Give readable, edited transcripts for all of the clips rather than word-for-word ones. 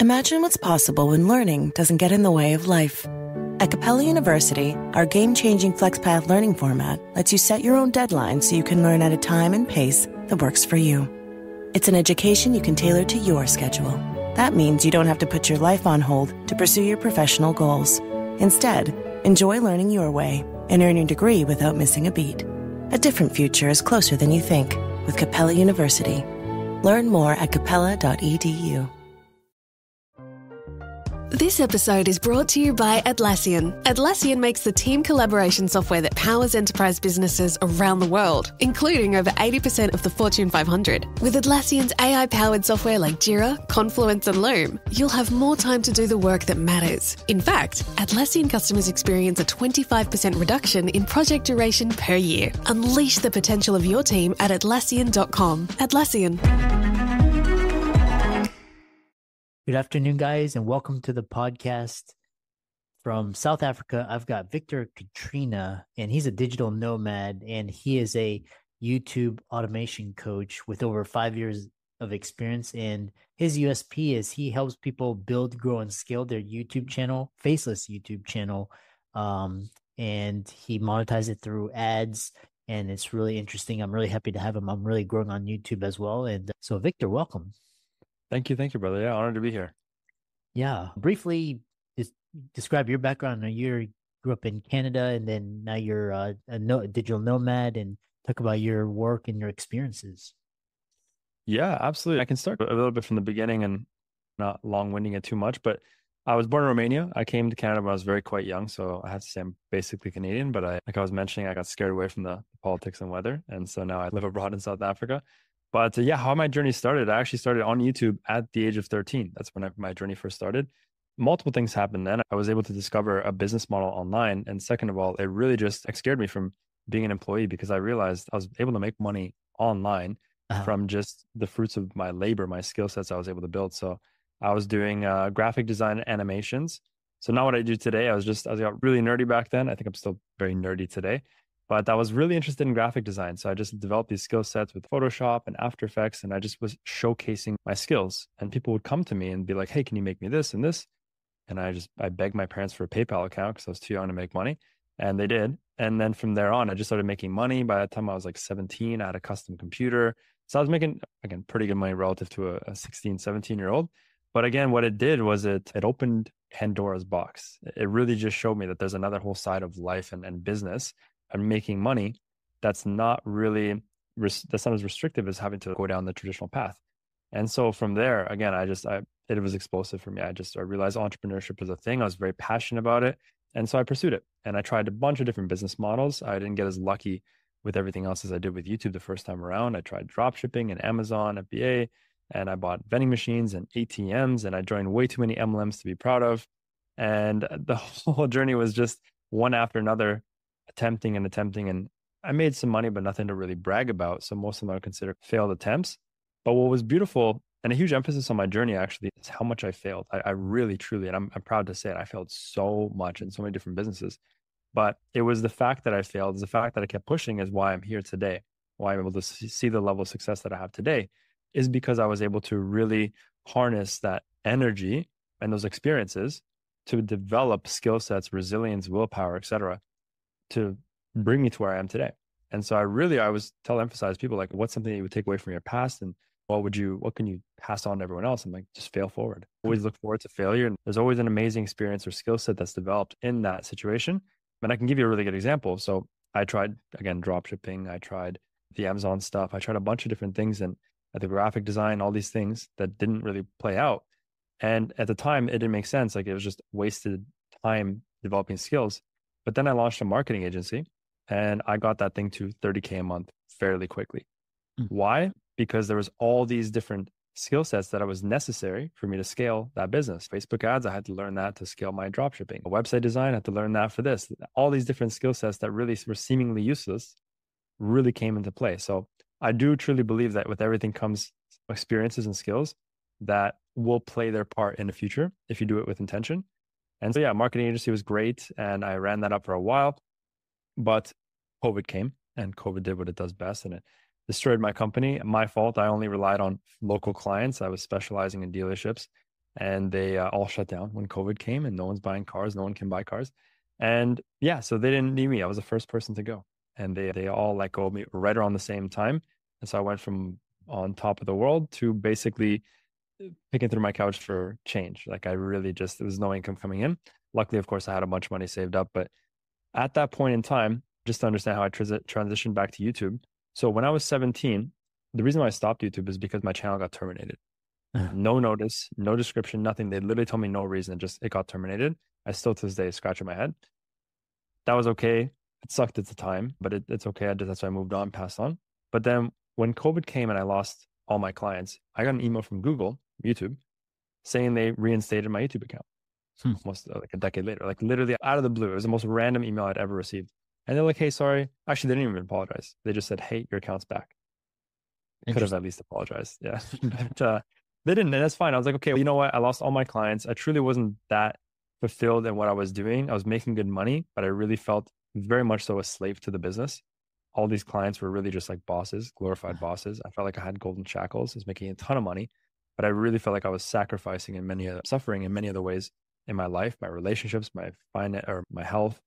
Imagine what's possible when learning doesn't get in the way of life. At Capella University, our game-changing FlexPath learning format lets you set your own deadlines so you can learn at a time and pace that works for you. It's an education you can tailor to your schedule. That means you don't have to put your life on hold to pursue your professional goals. Instead, enjoy learning your way and earn your degree without missing a beat. A different future is closer than you think with Capella University. Learn more at capella.edu. This episode is brought to you by Atlassian. Atlassian makes the team collaboration software that powers enterprise businesses around the world, including over 80% of the Fortune 500. With Atlassian's AI-powered software like Jira, Confluence, and Loom, you'll have more time to do the work that matters. In fact, Atlassian customers experience a 25% reduction in project duration per year. Unleash the potential of your team at Atlassian.com. Atlassian. Good afternoon, guys, and welcome to the podcast. From South Africa, I've got Victor Catrina, and he's a digital nomad, and he is a YouTube automation coach with over 5 years of experience. And his USP is he helps people build, grow, and scale their YouTube channel, faceless YouTube channel, and he monetizes it through ads, and it's really interesting. I'm really happy to have him. I'm really growing on YouTube as well. And so, Victor, welcome. Thank you, brother. Yeah, honored to be here. Yeah, briefly describe your background. You grew up in Canada, and then now you're a digital nomad, and talk about your work and your experiences. Yeah, absolutely. I can start a little bit from the beginning and not long-winding it too much, but I was born in Romania. I came to Canada when I was quite young, so I have to say I'm basically Canadian, but like I was mentioning, I got scared away from the politics and weather, and so now I live abroad in South Africa. But yeah, how my journey started, I actually started on YouTube at the age of 13. That's when my journey first started. Multiple things happened then. I was able to discover a business model online. And second of all, it really just scared me from being an employee because I realized I was able to make money online from just the fruits of my labor, my skill sets I was able to build. So I was doing graphic design animations. So not what I do today. I got really nerdy back then. I think I'm still very nerdy today. But I was really interested in graphic design. So I just developed these skill sets with Photoshop and After Effects. And I just was showcasing my skills. And people would come to me and be like, hey, can you make me this and this? And I begged my parents for a PayPal account because I was too young to make money. And they did. And then from there on, I just started making money. By that time, I was like 17. I had a custom computer. So I was making, again, pretty good money relative to a 16, 17-year-old. But again, what it did was it opened Pandora's box. It really just showed me that there's another whole side of life and business and making money that's not as restrictive as having to go down the traditional path. And so from there, again, it was explosive for me. I realized entrepreneurship was a thing. I was very passionate about it. And so I pursued it. And I tried a bunch of different business models. I didn't get as lucky with everything else as I did with YouTube the first time around. I tried drop shipping and Amazon, FBA, and I bought vending machines and ATMs, and I joined way too many MLMs to be proud of. And the whole journey was just one after another, attempting. And I made some money, but nothing to really brag about. So most of them I would consider failed attempts. But what was beautiful and a huge emphasis on my journey actually is how much I failed. I really, truly, and I'm proud to say it, I failed so much in so many different businesses. But it was the fact that I failed, the fact that I kept pushing is why I'm here today. Why I'm able to see the level of success that I have today is because I was able to really harness that energy and those experiences to develop skill sets, resilience, willpower, etc., to bring me to where I am today. And so I always emphasize people like, what's something that you would take away from your past, and what can you pass on to everyone else? I'm like, just fail forward. Always look forward to failure. And there's always an amazing experience or skill set that's developed in that situation. And I can give you a really good example. So I tried, again, drop shipping. I tried the Amazon stuff. I tried a bunch of different things, and the graphic design, all these things that didn't really play out. And at the time, it didn't make sense. Like, it was just wasted time developing skills. But then I launched a marketing agency, and I got that thing to $30K a month fairly quickly. Why? Because there was all these different skill sets that was necessary for me to scale that business. Facebook ads, I had to learn that to scale my dropshipping. Website design, I had to learn that for this. All these different skill sets that really were seemingly useless really came into play. So I do truly believe that with everything comes experiences and skills that will play their part in the future if you do it with intention. And so, yeah, marketing agency was great. And I ran that up for a while, but COVID came and COVID did what it does best. And it destroyed my company. My fault. I only relied on local clients. I was specializing in dealerships. and they all shut down when COVID came and no one's buying cars. No one can buy cars. And yeah, so they didn't need me. I was the first person to go. And they all let go of me right around the same time. And so I went from on top of the world to basically picking through my couch for change. Like I really just, there was no income coming in. Luckily, of course, I had a bunch of money saved up. But at that point in time, just to understand how I transitioned back to YouTube. So when I was 17, the reason why I stopped YouTube is because my channel got terminated. No notice, no description, nothing. They literally told me no reason. Just it got terminated. I still to this day scratching my head. That was okay. It sucked at the time, but it's okay. That's why I moved on, passed on. But then when COVID came and I lost all my clients, I got an email from Google, YouTube, saying they reinstated my YouTube account. Almost like a decade later, like literally out of the blue. It was the most random email I'd ever received. And they're like, hey, sorry. Actually, they didn't even apologize. They just said, hey, your account's back. Could have at least apologized. Yeah. But they didn't. And that's fine. I was like, okay, well, you know what? I lost all my clients. I truly wasn't that fulfilled in what I was doing. I was making good money, but I really felt very much so a slave to the business. All these clients were really just like bosses, glorified bosses. I felt like I had golden shackles. I was making a ton of money, but I really felt like I was sacrificing suffering in many other ways in my life, my relationships, my finance or my health.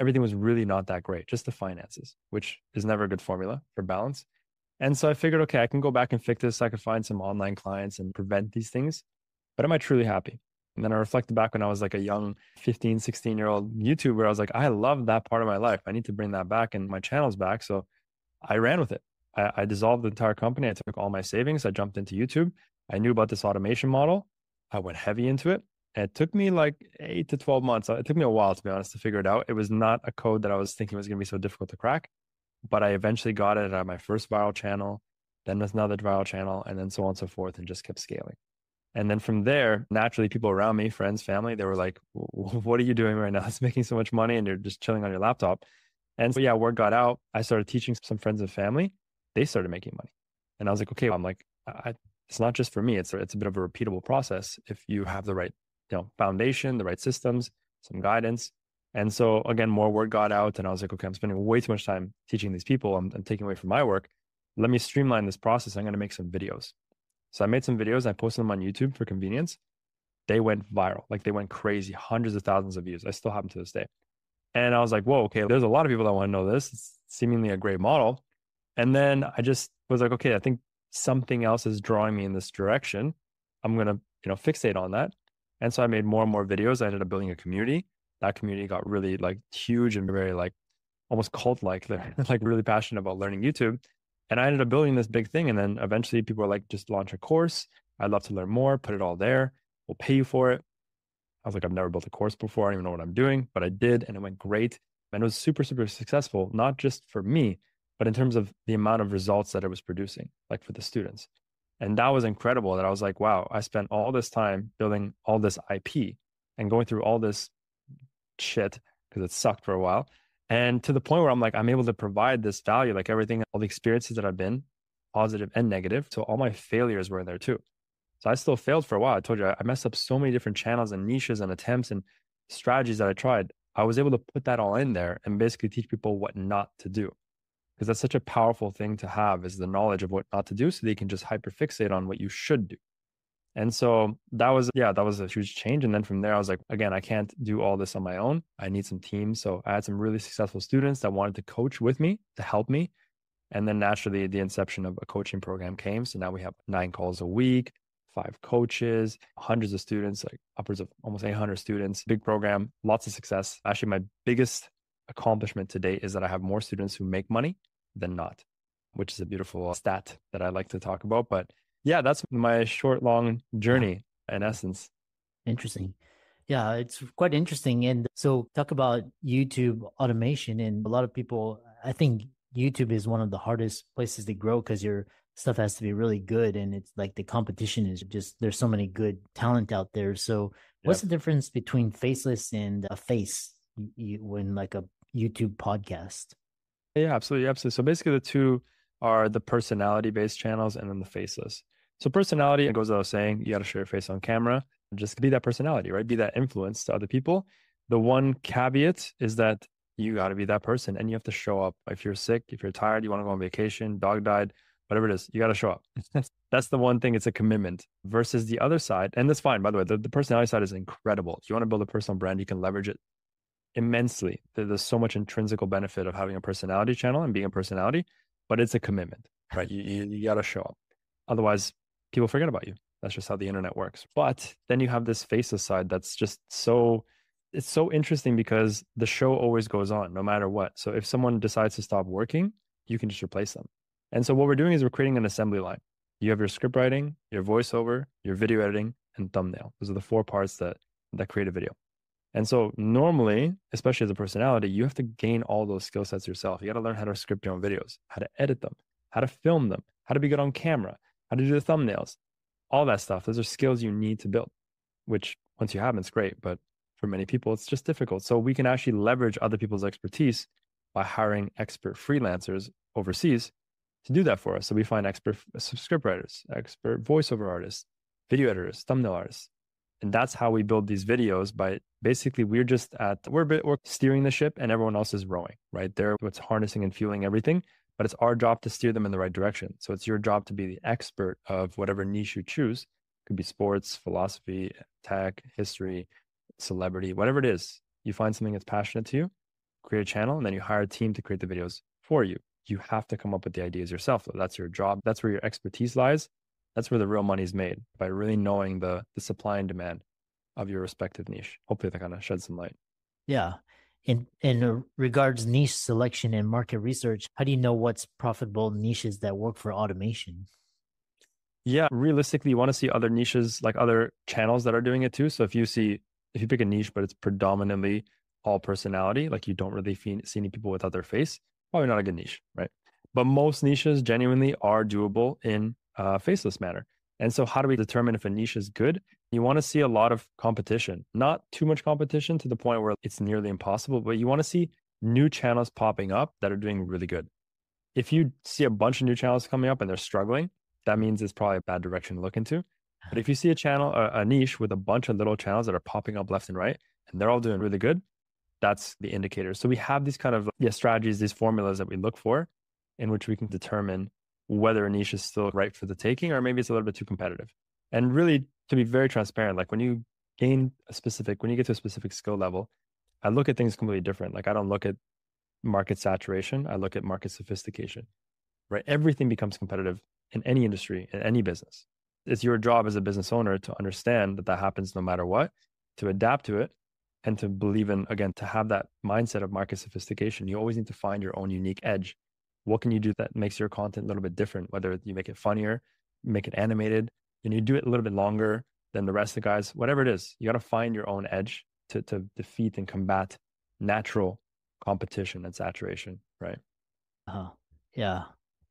Everything was really not that great, just the finances, which is never a good formula for balance. And so I figured, okay, I can go back and fix this. I could find some online clients and prevent these things, but am I truly happy? And then I reflected back when I was like a young 15, 16-year-old YouTuber. I was like, I love that part of my life. I need to bring that back and my channel's back. So I ran with it. I dissolved the entire company. I took all my savings. I jumped into YouTube. I knew about this automation model. I went heavy into it. And it took me like 8 to 12 months. It took me a while, to be honest, to figure it out. It was not a code that I was thinking was going to be so difficult to crack, but I eventually got it at my first viral channel, then another viral channel, and then so on and so forth, and just kept scaling. And then from there, naturally, people around me, friends, family, they were like, what are you doing right now? It's making so much money and you're just chilling on your laptop. And so, yeah, word got out. I started teaching some friends and family. They started making money. And I was like, okay, I'm like, it's not just for me. It's a bit of a repeatable process if you have the right foundation, the right systems, some guidance. And so again, more word got out and I was like, okay, I'm spending way too much time teaching these people. I'm taking away from my work. Let me streamline this process. I'm going to make some videos. So I made some videos. I posted them on YouTube for convenience. They went viral. Like they went crazy, hundreds of thousands of views. I still have them to this day. And I was like, whoa, okay, there's a lot of people that want to know this. It's seemingly a great model. And then I just was like, okay, I think something else is drawing me in this direction. I'm going to, fixate on that. And so I made more and more videos. I ended up building a community. That community got really like huge and very like almost cult-like. They're like really passionate about learning YouTube. And I ended up building this big thing. And then eventually people were like, just launch a course. I'd love to learn more, put it all there. We'll pay you for it. I was like, I've never built a course before. I don't even know what I'm doing, but I did. And it went great. And it was super, super successful, not just for me, but in terms of the amount of results that it was producing, like for the students. And that was incredible that I was like, wow, I spent all this time building all this IP and going through all this shit because it sucked for a while. And to the point where I'm like, I'm able to provide this value, like everything, all the experiences that I've been, positive and negative. So all my failures were in there too. So I still failed for a while. I told you, I messed up so many different channels and niches and attempts and strategies that I tried. I was able to put that all in there and basically teach people what not to do. Because that's such a powerful thing to have, is the knowledge of what not to do, so they can just hyperfixate on what you should do. And so that was a huge change. And then from there, I was like, again, I can't do all this on my own. I need some teams. So I had some really successful students that wanted to coach with me, to help me. And then naturally, the inception of a coaching program came. So now we have 9 calls a week, 5 coaches, hundreds of students, like upwards of almost 800 students, big program, lots of success. Actually, my biggest accomplishment to date is that I have more students who make money than not, which is a beautiful stat that I like to talk about. But yeah, that's my short, long journey in essence. Interesting. Yeah, it's quite interesting. And so talk about YouTube automation. And a lot of people, I think YouTube is one of the hardest places to grow because your stuff has to be really good. And it's like the competition is just, there's so many good talent out there. So what's the difference between faceless and a face when like a YouTube podcast? Yeah, absolutely. So basically the two are the personality-based channels and then the faceless. So personality, it goes without saying, you got to show your face on camera. Just be that personality, right? Be that influence to other people. The one caveat is that you got to be that person and you have to show up. If you're sick, if you're tired, you want to go on vacation, dog died, whatever it is, you got to show up. That's the one thing. It's a commitment versus the other side. And that's fine. By the way, the personality side is incredible. If you want to build a personal brand, you can leverage it immensely. There's so much intrinsical benefit of having a personality channel and being a personality, but it's a commitment, right? You got to show up. Otherwise, people forget about you. That's just how the internet works. But then you have this faceless side that's just it's so interesting because the show always goes on no matter what. So if someone decides to stop working, you can just replace them. And so what we're doing is we're creating an assembly line. You have your script writing, your voiceover, your video editing, and thumbnail. Those are the 4 parts that create a video. And so normally, especially as a personality, you have to gain all those skill sets yourself. You got to learn how to script your own videos, how to edit them, how to film them, how to be good on camera, how to do the thumbnails, all that stuff. Those are skills you need to build, which once you have them, it's great. But for many people, it's just difficult. So we can actually leverage other people's expertise by hiring expert freelancers overseas to do that for us. So we find expert script writers, expert voiceover artists, video editors, thumbnail artists. And that's how we build these videos by basically we're steering the ship and everyone else is rowing, right? They're what's harnessing and fueling everything, but it's our job to steer them in the right direction. So it's your job to be the expert of whatever niche you choose. It could be sports, philosophy, tech, history, celebrity, whatever it is. You find something that's passionate to you, create a channel, and then you hire a team to create the videos for you. You have to come up with the ideas yourself. So that's your job. That's where your expertise lies. That's where the real money is made, by really knowing the supply and demand of your respective niche. Hopefully that kind of sheds some light. Yeah. In regards niche selection and market research, how do you know what's profitable niches that work for automation? Yeah, realistically, you want to see other niches, like other channels that are doing it too. So if you pick a niche, but it's predominantly all personality, like you don't really see any people without their face, probably not a good niche, right? But most niches genuinely are doable in a faceless manner. And so how do we determine if a niche is good? You want to see a lot of competition, not too much competition to the point where it's nearly impossible, but you want to see new channels popping up that are doing really good. If you see a bunch of new channels coming up and they're struggling, that means it's probably a bad direction to look into. But if you see a niche with a bunch of little channels that are popping up left and right, and they're all doing really good, that's the indicator. So we have these kind of strategies, these formulas that we look for, in which we can determine whether a niche is still right for the taking, or maybe it's a little bit too competitive. And really, to be very transparent, like when you get to a specific skill level, I look at things completely different. Like I don't look at market saturation, I look at market sophistication, right? Everything becomes competitive in any industry, in any business. It's your job as a business owner to understand that happens no matter what, to adapt to it, and to believe in, again, to have that mindset of market sophistication. You always need to find your own unique edge. What can you do that makes your content a little bit different? Whether you make it funnier, make it animated, and you do it a little bit longer than the rest of the guys, whatever it is, you got to find your own edge to defeat and combat natural competition and saturation, right? Yeah,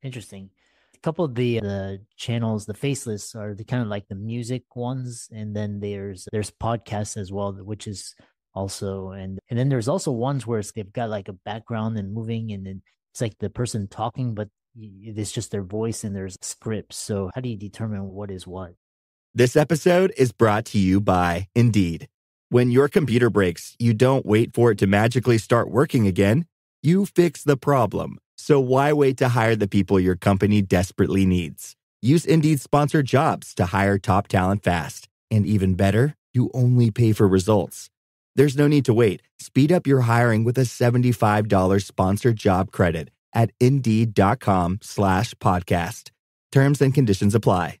interesting. A couple of the channels, the faceless, are the kind of like the music ones, and then there's podcasts as well, which is also, and then there's also ones where they've got like a background and moving, and then it's like the person talking, but it's just their voice and there's scripts. So how do you determine what is what? This episode is brought to you by Indeed. When your computer breaks, you don't wait for it to magically start working again. You fix the problem. So why wait to hire the people your company desperately needs? Use Indeed's sponsored jobs to hire top talent fast. And even better, you only pay for results. There's no need to wait. Speed up your hiring with a $75 sponsored job credit at Indeed.com/podcast. Terms and conditions apply.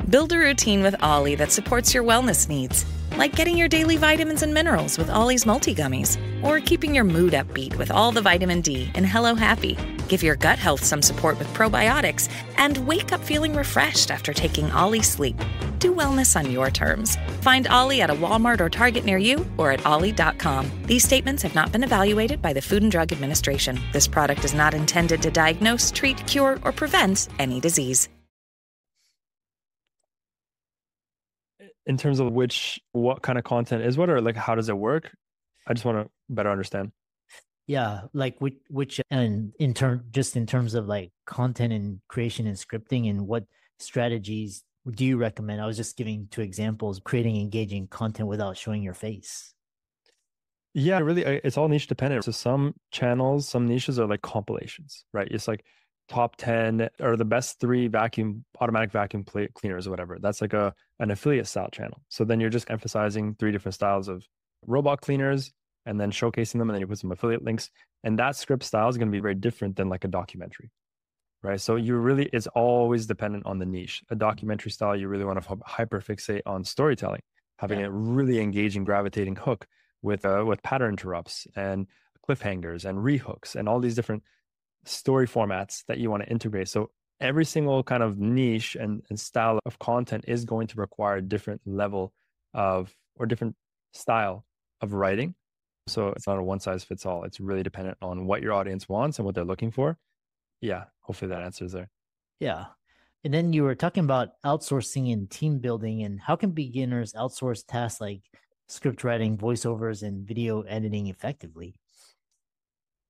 Build a routine with Ollie that supports your wellness needs, like getting your daily vitamins and minerals with Ollie's multi-gummies, or keeping your mood upbeat with all the vitamin D in Hello Happy. Give your gut health some support with probiotics, and wake up feeling refreshed after taking Ollie Sleep. Do wellness on your terms. Find Ollie at a Walmart or Target near you, or at ollie.com. These statements have not been evaluated by the Food and Drug Administration. This product is not intended to diagnose, treat, cure, or prevent any disease. In terms of what kind of content is what, or like how does it work? I just want to better understand. Yeah, like which and in terms of like content and creation and scripting, and what strategies do you recommend? I was just giving 2 examples: creating engaging content without showing your face. Yeah, really, it's all niche dependent. So some channels, some niches are like compilations, right? It's like top 10 or the best 3 automatic vacuum cleaners or whatever. That's like an affiliate style channel. So then you're just emphasizing 3 different styles of robot cleaners and then showcasing them, and then you put some affiliate links. And that script style is going to be very different than like a documentary, right? So it's always dependent on the niche. A documentary style, you really want to hyperfixate on storytelling, having a really engaging, gravitating hook with pattern interrupts and cliffhangers and rehooks and all these different story formats that you want to integrate. So every single kind of niche and style of content is going to require a different level of or different style of writing. So it's not a one size fits all. It's really dependent on what your audience wants and what they're looking for. Yeah, hopefully that answers there. Yeah. And then you were talking about outsourcing and team building, and how can beginners outsource tasks like script writing, voiceovers, and video editing effectively?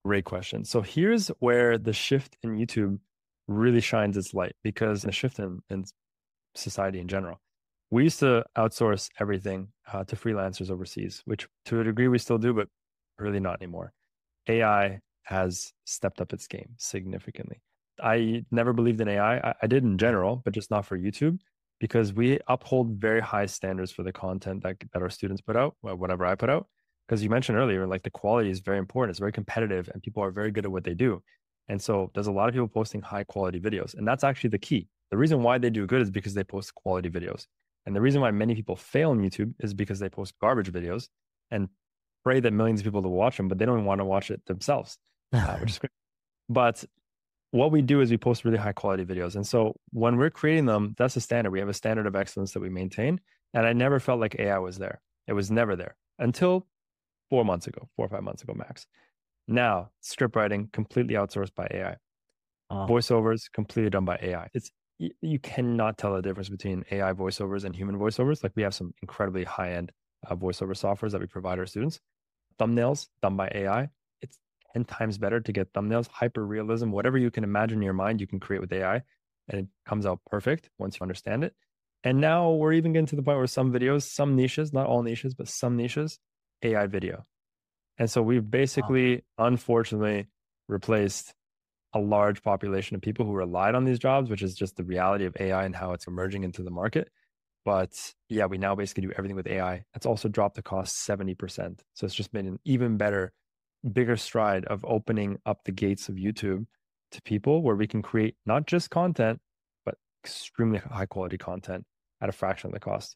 Great question. So here's where the shift in YouTube really shines its light, because the shift in society in general. We used to outsource everything to freelancers overseas, which to a degree we still do, but really not anymore. AI has stepped up its game significantly. I never believed in AI. I did in general, but just not for YouTube, because we uphold very high standards for the content that our students put out, whatever I put out. Because you mentioned earlier, like the quality is very important. It's very competitive and people are very good at what they do. And so there's a lot of people posting high quality videos. And that's actually the key. The reason why they do good is because they post quality videos. And the reason why many people fail on YouTube is because they post garbage videos and pray that millions of people will watch them, but they don't even want to watch it themselves, which is great. But what we do is we post really high quality videos. And so when we're creating them, that's a standard. We have a standard of excellence that we maintain. And I never felt like AI was there. It was never there until 4 or 5 months ago, max. Now, script writing completely outsourced by AI. Voiceovers completely done by AI. You cannot tell the difference between AI voiceovers and human voiceovers. Like we have some incredibly high-end voiceover softwares that we provide our students. Thumbnails done by AI. It's 10 times better to get thumbnails, hyper realism, whatever you can imagine in your mind, you can create with AI, and it comes out perfect once you understand it. And now we're even getting to the point where some videos, some niches, not all niches, but some niches, AI video. And so we've basically, unfortunately, replaced a large population of people who relied on these jobs, which is just the reality of AI and how it's emerging into the market. But yeah, we now basically do everything with AI. It's also dropped the cost 70%. So it's just been an even better, bigger stride of opening up the gates of YouTube to people where we can create not just content, but extremely high quality content at a fraction of the cost.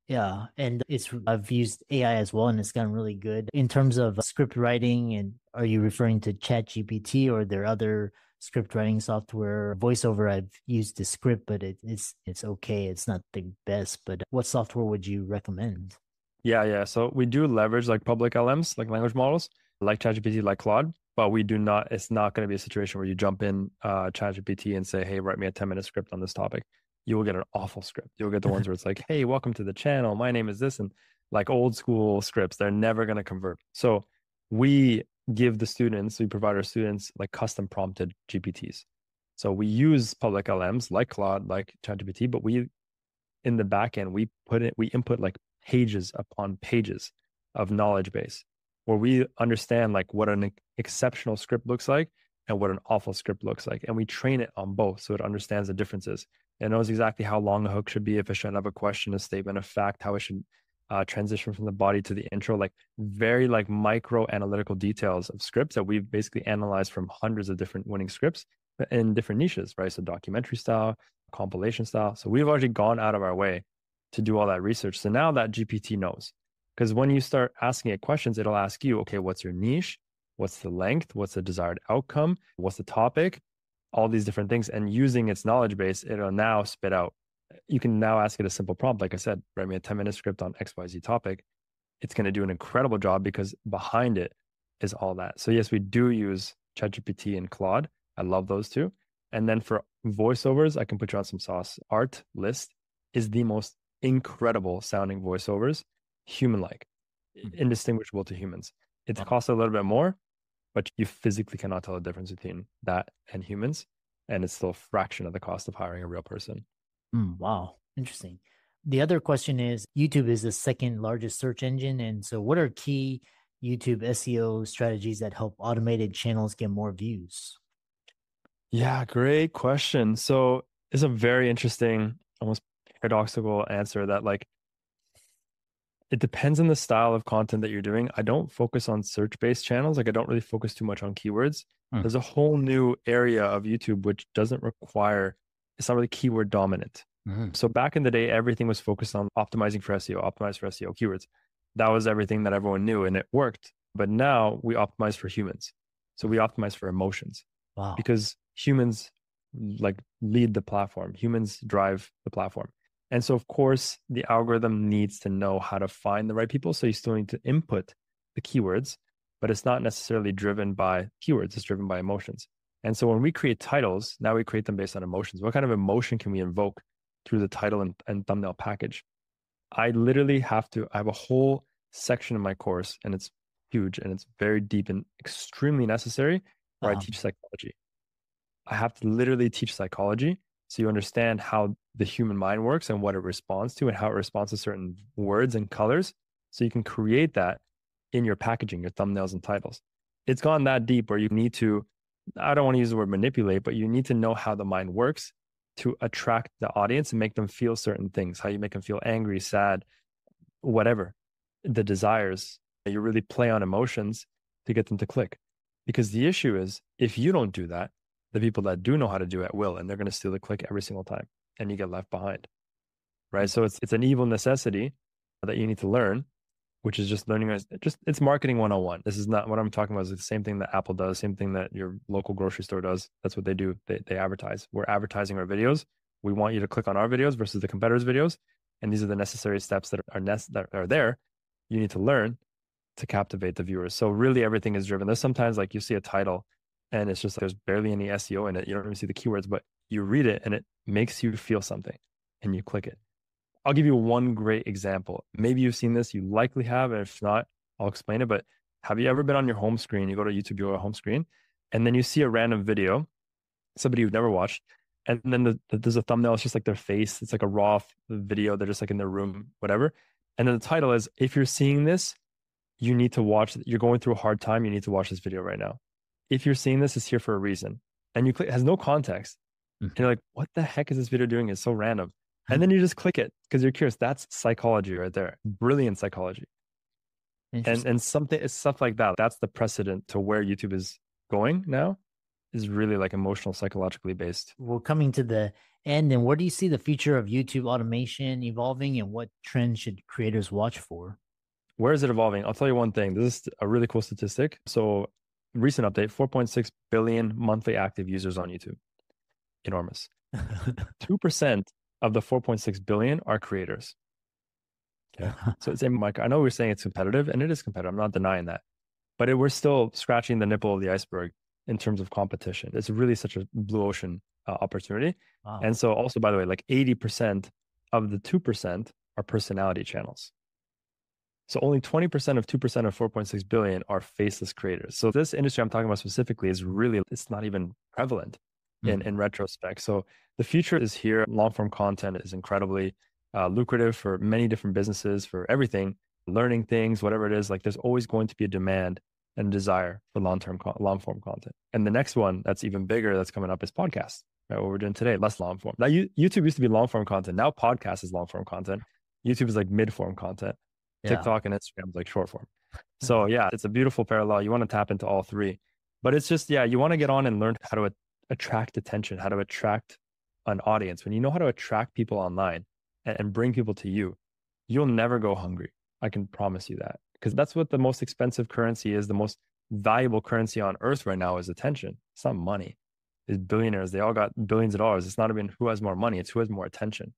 Yeah, and I've used AI as well, and it's gotten really good in terms of script writing. And are you referring to ChatGPT, or are there other script writing software? Voiceover, I've used the script, but it's okay. It's not the best, but what software would you recommend? Yeah. So we do leverage like public LMs, like language models, like ChatGPT, like Claude, but we do not. It's not going to be a situation where you jump in ChatGPT and say, "Hey, write me a 10-minute script on this topic." You will get an awful script. You'll get the ones where it's like, "Hey, welcome to the channel. My name is this," and like old school scripts, they're never going to convert. So we provide our students like custom prompted GPTs. So we use public LMs like Claude, like ChatGPT, but in the back end, we input like pages upon pages of knowledge base where we understand like what an exceptional script looks like and what an awful script looks like. And we train it on both so it understands the differences. It knows exactly how long a hook should be, if it should have a question, a statement, a fact, how it should transition from the body to the intro, like very like micro analytical details of scripts that we've basically analyzed from hundreds of different winning scripts in different niches, right? So documentary style, compilation style. So we've already gone out of our way to do all that research. So now that GPT knows, because when you start asking it questions, it'll ask you, okay, what's your niche? What's the length? What's the desired outcome? What's the topic? All these different things, and using its knowledge base, it'll now spit out. You can now ask it a simple prompt. Like I said, write me a 10-minute script on XYZ topic. It's going to do an incredible job because behind it is all that. So yes, we do use ChatGPT and Claude. I love those two. And then for voiceovers, I can put you on some sauce. Art List is the most incredible sounding voiceovers, human-like, indistinguishable to humans. It costs a little bit more, but you physically cannot tell the difference between that and humans. And it's still a fraction of the cost of hiring a real person. Wow. Interesting. The other question is, YouTube is the second largest search engine. And so what are key YouTube SEO strategies that help automated channels get more views? Yeah, great question. So it's a very interesting, almost paradoxical answer that like it depends on the style of content that you're doing. I don't focus on search-based channels. Like I don't really focus too much on keywords. Mm. There's a whole new area of YouTube which doesn't require, it's not really keyword dominant. Mhm. So back in the day, everything was focused on optimizing for SEO, optimize for SEO keywords. That was everything that everyone knew and it worked. But now we optimize for humans. So we optimize for emotions Wow. because humans like lead the platform. Humans drive the platform. And so, of course, the algorithm needs to know how to find the right people. So you still need to input the keywords, but it's not necessarily driven by keywords. It's driven by emotions. And so when we create titles, now we create them based on emotions. What kind of emotion can we invoke through the title and thumbnail package? I literally I have a whole section in my course, and it's huge and it's very deep and extremely necessary, where I teach psychology. I have to literally teach psychology so you understand how the human mind works and what it responds to and how it responds to certain words and colors. So you can create that in your packaging, your thumbnails and titles. It's gone that deep where you need to, I don't want to use the word manipulate, but you need to know how the mind works to attract the audience and make them feel certain things, how you make them feel angry, sad, whatever, the desires. You really play on emotions to get them to click. Because the issue is, if you don't do that, the people that do know how to do it will, and they're going to steal the click every single time, and you get left behind, right? So it's an evil necessity that you need to learn, which is just learning. It's marketing 101. This is not what I'm talking about. Is the same thing that Apple does, same thing that your local grocery store does. That's what they do. They advertise. We're advertising our videos. We want you to click on our videos versus the competitors' videos, and these are the necessary steps that are there. You need to learn to captivate the viewers. So really, everything is driven. There's sometimes like you see a title and it's just like there's barely any SEO in it. You don't even see the keywords, but you read it and it makes you feel something and you click it. I'll give you one great example. Maybe you've seen this, you likely have, and if not, I'll explain it. But have you ever been on your home screen? You go to YouTube, you go to home screen, and then you see a random video, somebody you've never watched, and then there's a thumbnail, it's just like their face. It's like a raw video. They're just like in their room, whatever. And then the title is, if you're seeing this, you need to watch, you're going through a hard time, you need to watch this video right now. If you're seeing this, it's here for a reason. And you click, it has no context. And you're like, what the heck is this video doing? It's so random. And then you just click it because you're curious. That's psychology right there. Brilliant psychology. And stuff like that. That's the precedent to where YouTube is going now, is really like emotional, psychologically based. We're coming to the end. And where do you see the future of YouTube automation evolving, and what trends should creators watch for? Where is it evolving? I'll tell you one thing. This is a really cool statistic. So recent update, 4.6 billion monthly active users on YouTube. Enormous. 2% of the 4.6 billion are creators. Okay. So it's I know we're saying it's competitive, and it is competitive. I'm not denying that. But we're still scratching the nipple of the iceberg in terms of competition. It's really such a blue ocean opportunity. Wow. And so also, by the way, like 80% of the 2% are personality channels. So only 20% of 2% of 4.6 billion are faceless creators. So this industry I'm talking about specifically is really, it's not even prevalent in retrospect. So the future is here. Long form content is incredibly lucrative for many different businesses, for everything, learning things, whatever it is. Like there's always going to be a demand and a desire for long form content. And the next one that's even bigger that's coming up is podcasts, right? What we're doing today, less long form. Now YouTube used to be long form content. Now podcast is long form content. YouTube is like mid form content. Yeah. TikTok and Instagram is like short form. So yeah, it's a beautiful parallel. You want to tap into all three, but it's just, yeah, you want to get on and learn how to attract attention, how to attract an audience. When you know how to attract people online and bring people to you, you'll never go hungry. I can promise you that, because that's what the most expensive currency is. The most valuable currency on earth right now is attention. It's not money. These billionaires, they all got billions of dollars. It's not even who has more money, it's who has more attention.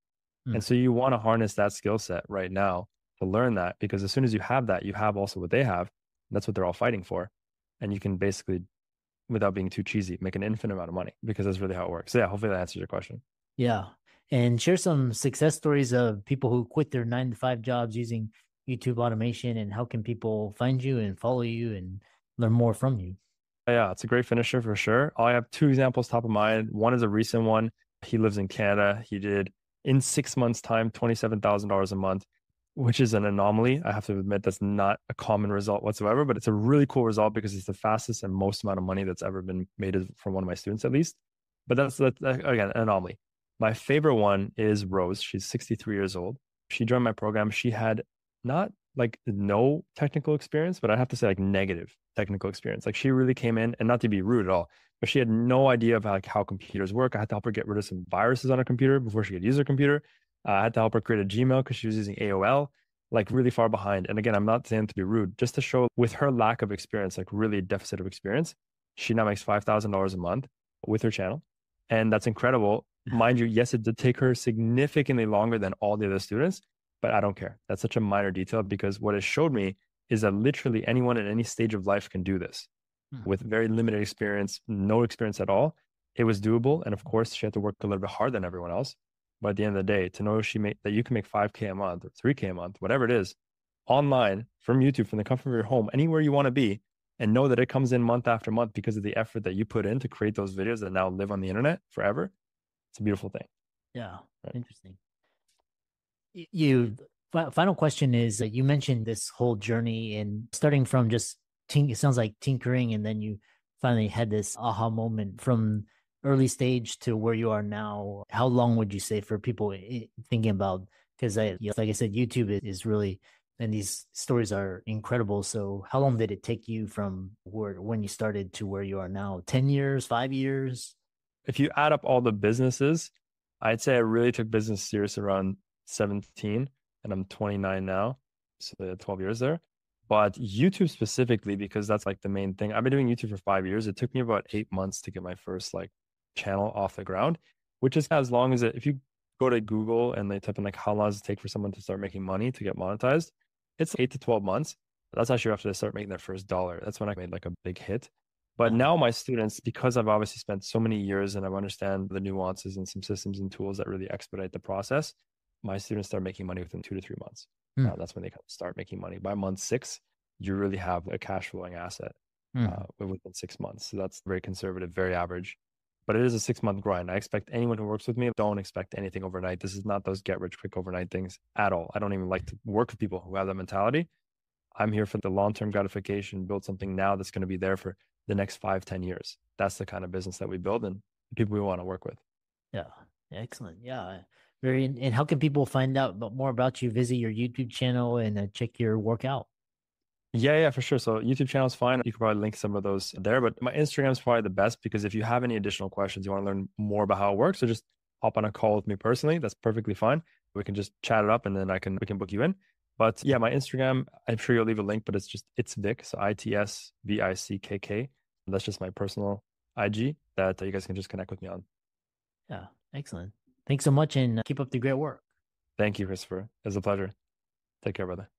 And so you want to harness that skill set right now to learn that, because as soon as you have that, you have also what they have. That's what they're all fighting for. And you can basically, without being too cheesy, make an infinite amount of money, because that's really how it works. So yeah, hopefully that answers your question. Yeah. And share some success stories of people who quit their 9-to-5 jobs using YouTube automation, and how can people find you and follow you and learn more from you? Yeah, it's a great finisher for sure. I have two examples top of mind. One is a recent one. He lives in Canada. He did, in 6 months' time, $27,000 a month, which is an anomaly. I have to admit that's not a common result whatsoever, but it's a really cool result because it's the fastest and most amount of money that's ever been made from one of my students, at least. But that's again, an anomaly. My favorite one is Rose. She's 63 years old. She joined my program. She had not like no technical experience, but I have to say like negative technical experience. Like she really came in, and not to be rude at all, but she had no idea of like how computers work. I had to help her get rid of some viruses on her computer before she could use her computer. I had to help her create a Gmail because she was using AOL, like really far behind. And again, I'm not saying to be rude, just to show with her lack of experience, like really a deficit of experience, she now makes $5,000 a month with her channel. And that's incredible. Mind you, yes, it did take her significantly longer than all the other students, but I don't care. That's such a minor detail because what it showed me is that literally anyone at any stage of life can do this with very limited experience, no experience at all. It was doable. And of course, she had to work a little bit harder than everyone else. But at the end of the day, to know that you can make 5K a month or 3K a month, whatever it is, online from YouTube, from the comfort of your home, anywhere you want to be, and know that it comes in month after month because of the effort that you put in to create those videos that now live on the internet forever. It's a beautiful thing. Yeah. Right. Interesting. Final question is that you mentioned this whole journey and starting from just it sounds like tinkering, and then you finally had this aha moment from early stage to where you are now. How long would you say for people thinking about, because like I said, YouTube is really, and these stories are incredible. So how long did it take you from when you started to where you are now? 10 years, 5 years? If you add up all the businesses, I'd say I really took business serious around 17, and I'm 29 now. So 12 years there. But YouTube specifically, because that's like the main thing. I've been doing YouTube for 5 years. It took me about 8 months to get my first like channel off the ground, which is as long as if you go to Google and they type in like how long does it take for someone to start making money to get monetized, it's 8 to 12 months. That's actually after they start making their first dollar. That's when I made like a big hit. But now my students, because I've obviously spent so many years and I understand the nuances and some systems and tools that really expedite the process, my students start making money within 2 to 3 months. That's when they start making money. By month 6, you really have a cash flowing asset within 6 months. So that's very conservative, very average. But it is a 6-month grind. I expect anyone who works with me, don't expect anything overnight. This is not those get rich quick overnight things at all. I don't even like to work with people who have that mentality. I'm here for the long-term gratification, build something now that's going to be there for the next 5-10 years. That's the kind of business that we build and the people we want to work with. Yeah. Excellent. Yeah. And how can people find out more about you? Visit your YouTube channel and check your work out. Yeah, for sure. So YouTube channel is fine. You can probably link some of those there, but my Instagram is probably the best because if you have any additional questions, you want to learn more about how it works, so just hop on a call with me personally. That's perfectly fine. We can just chat it up and then we can book you in. But yeah, my Instagram, I'm sure you'll leave a link, but it's Vic. So ITSVICKK. That's just my personal IG that you guys can just connect with me on. Yeah. Excellent. Thanks so much and keep up the great work. Thank you, Christopher. It was a pleasure. Take care, brother.